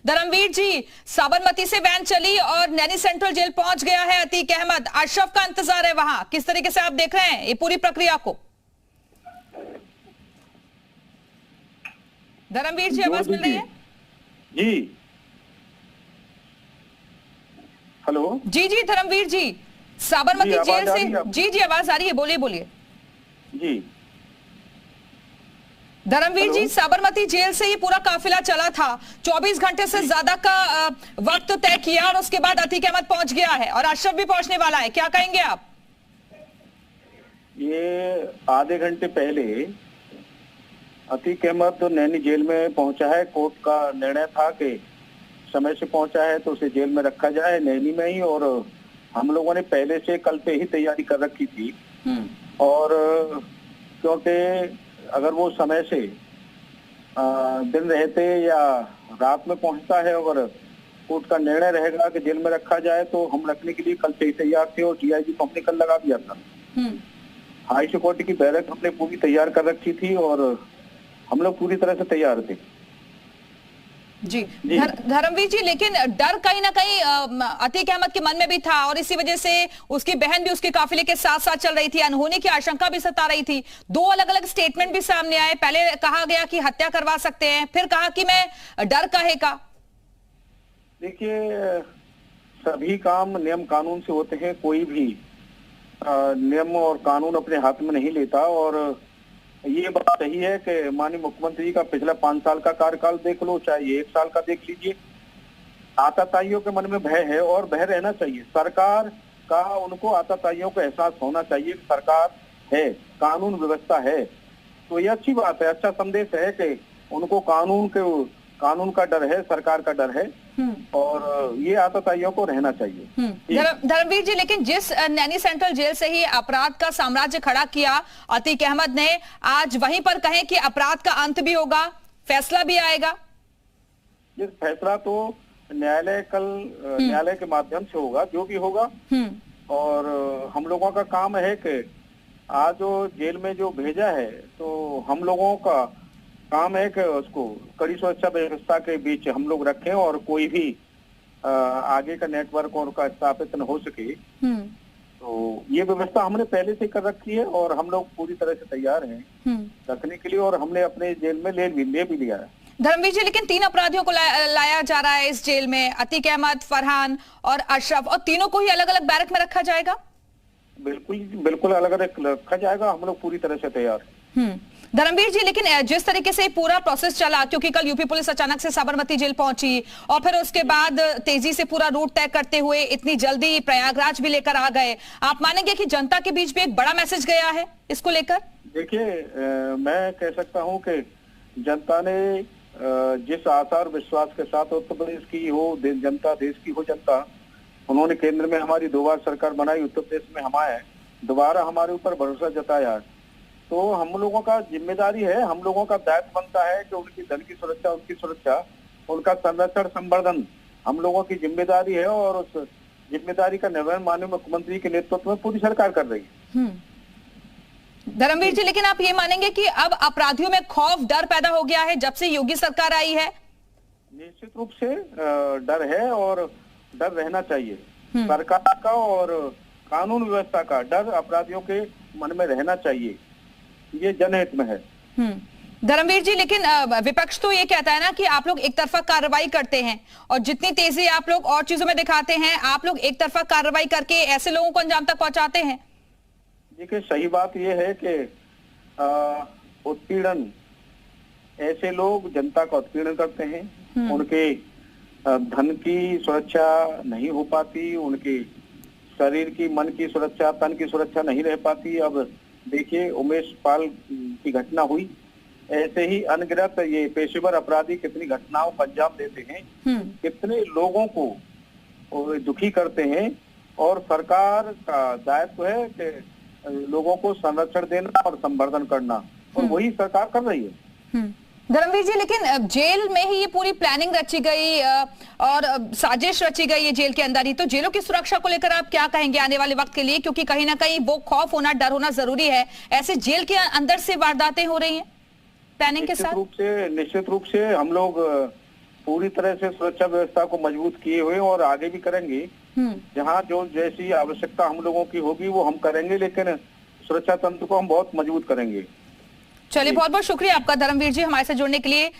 धर्मवीर जी, साबरमती से वैन चली और नैनी सेंट्रल जेल पहुंच गया है अतीक अहमद। अशरफ का इंतजार है वहां, किस तरीके से आप देख रहे हैं ये पूरी प्रक्रिया को? धर्मवीर जी, आवाज मिल रही है? जी, हेलो। जी जी धर्मवीर जी, साबरमती जेल से जी जी आवाज आ रही है, बोलिए बोलिए। जी धर्मवीर जी, साबरमती जेल से ये पूरा काफिला चला था, 24 घंटे से ज्यादा का वक्त तय किया और उसके बाद अतीक अहमद पहुंच गया है और अशरफ भी पहुंचने वाला है, क्या कहेंगे आप? ये आधे घंटे पहले अतीक अहमद तो नैनी जेल में पहुंचा है। कोर्ट का निर्णय था कि समय से पहुंचा है तो उसे जेल में रखा जाए नैनी में ही, और हम लोगों ने पहले से कल से ही तैयारी कर रखी थी। और क्योंकि अगर वो समय से दिन रहते या रात में पहुंचता है और कोर्ट का निर्णय रहेगा कि जेल में रखा जाए तो हम रखने के लिए कल से ही तैयार थे और डीआईजी को हमने कल लगा दिया था। हाई सिक्योरिटी की बैरक हमने पूरी तैयार कर रखी थी और हम लोग पूरी तरह से तैयार थे। जी धर्मवीर जी, लेकिन डर कहीं ना कहीं अतीक अहमद के मन में भी था और इसी वजह से उसकी बहन भी उसके काफिले के साथ साथ चल रही थी, अनहोनी की आशंका भी सता रही थी। दो अलग अलग स्टेटमेंट भी सामने आए, पहले कहा गया कि हत्या करवा सकते हैं, फिर कहा कि मैं डर कहेगा। देखिए, सभी काम नियम कानून से होते हैं, कोई भी नियम और कानून अपने हाथ में नहीं लेता। और ये बात सही है कि माननीय मुख्यमंत्री जी का पिछला 5 साल का कार्यकाल देख लो, चाहे ये 1 साल का देख लीजिए, आतताइयों के मन में भय है और भय रहना चाहिए। सरकार का उनको आतताइयों का एहसास होना चाहिए कि सरकार है, कानून व्यवस्था है। तो ये अच्छी बात है, अच्छा संदेश है कि उनको कानून का डर है, सरकार का डर है और ये आतताइयों को रहना चाहिए। धर्मवीर जी, लेकिन जिस नैनी सेंट्रल जेल से ही अपराध का साम्राज्य खड़ा किया अतीक अहमद ने, आज वहीं पर कहें कि अपराध का अंत भी होगा, फैसला भी आएगा। ये फैसला तो न्यायालय के माध्यम से होगा, जो भी होगा। और हम लोगों का काम है कि आज जो जेल में जो भेजा है तो हम लोगों का काम है कि उसको कड़ी सुरक्षा व्यवस्था के बीच हम लोग रखें और कोई भी आगे का नेटवर्क और का स्थापित न हो सके। तो ये व्यवस्था हमने पहले से कर रखी है और हम लोग पूरी तरह से तैयार हैं रखने के लिए, और हमने अपने जेल में ले भी लिया है। धर्मवीर जी, लेकिन 3 अपराधियों को लाया जा रहा है इस जेल में, अतीक अहमद, फरहान और अशरफ, और तीनों को ही अलग अलग बैरक में रखा जाएगा? बिल्कुल अलग अलग रखा जाएगा, हम लोग पूरी तरह से तैयार हैं। धर्मवीर जी, लेकिन जिस तरीके से पूरा प्रोसेस चला, क्योंकि कल यूपी पुलिस अचानक से साबरमती जेल पहुंची और फिर उसके बाद तेजी से पूरा रूट तय करते हुए इतनी जल्दी प्रयागराज भी लेकर आ गए, आप मानेंगे कि जनता के बीच भी एक बड़ा मैसेज गया है इसको लेकर? देखिए, मैं कह सकता हूं कि जनता ने जिस आशा और विश्वास के साथ उत्तर प्रदेश की हो जनता, देश की हो जनता, उन्होंने केंद्र में हमारी 2 बार सरकार बनाई, उत्तर प्रदेश में हम आए, दोबारा हमारे ऊपर भरोसा जताया, तो हम लोगों का जिम्मेदारी है, हम लोगों का दायित्व बनता है कि उनकी धन की सुरक्षा, उनकी सुरक्षा, उनका संरक्षण, संवर्धन हम लोगों की जिम्मेदारी है। और उस जिम्मेदारी का निर्वहन माननीय मुख्यमंत्री के नेतृत्व में पूरी सरकार कर रही है। धर्मवीर जी, लेकिन आप ये मानेंगे कि अब अपराधियों में खौफ, डर पैदा हो गया है जब से योगी सरकार आई है? निश्चित रूप से डर है और डर रहना चाहिए। सरकार का और कानून व्यवस्था का डर अपराधियों के मन में रहना चाहिए, ये जनहित में है। धर्मवीर जी, लेकिन विपक्ष तो ये कहता है ना कि आप लोग एक तरफा कार्रवाई करते हैं और जितनी तेजी आप लोग और चीजों में दिखाते हैं, आप लोग एक तरफा कार्रवाई करके ऐसे लोगों को अंजाम तक पहुंचाते हैं। देखिए, सही बात ये है कि उत्पीड़न, ऐसे लोग जनता का उत्पीड़न करते हैं, उनके धन की सुरक्षा नहीं हो पाती, उनके शरीर की, मन की सुरक्षा, तन की सुरक्षा नहीं रह पाती। अब देखिए, उमेश पाल की घटना हुई, ऐसे ही अनगिनत ये पेशेवर अपराधी कितनी घटनाओं को अंजाम देते हैं, कितने लोगों को दुखी करते हैं, और सरकार का दायित्व है कि लोगों को संरक्षण देना और संवर्धन करना, और वही सरकार कर रही है। धर्मवीर जी, लेकिन जेल में ही ये पूरी प्लानिंग रची गई और साजिश रची गई है जेल के अंदर ही, तो जेलों की सुरक्षा को लेकर आप क्या कहेंगे आने वाले वक्त के लिए? क्योंकि कहीं ना कहीं वो खौफ होना, डर होना जरूरी है। ऐसे जेल के अंदर से वारदातें हो रही हैं प्लानिंग के साथ। निश्चित रूप से हम लोग पूरी तरह से सुरक्षा व्यवस्था को मजबूत किए हुए हैं और आगे भी करेंगे। जहां जो जैसी आवश्यकता हम लोगों की होगी वो हम करेंगे, लेकिन सुरक्षा तंत्र को हम बहुत मजबूत करेंगे। चलिए, बहुत बहुत शुक्रिया आपका धर्मवीर जी हमारे साथ जुड़ने के लिए।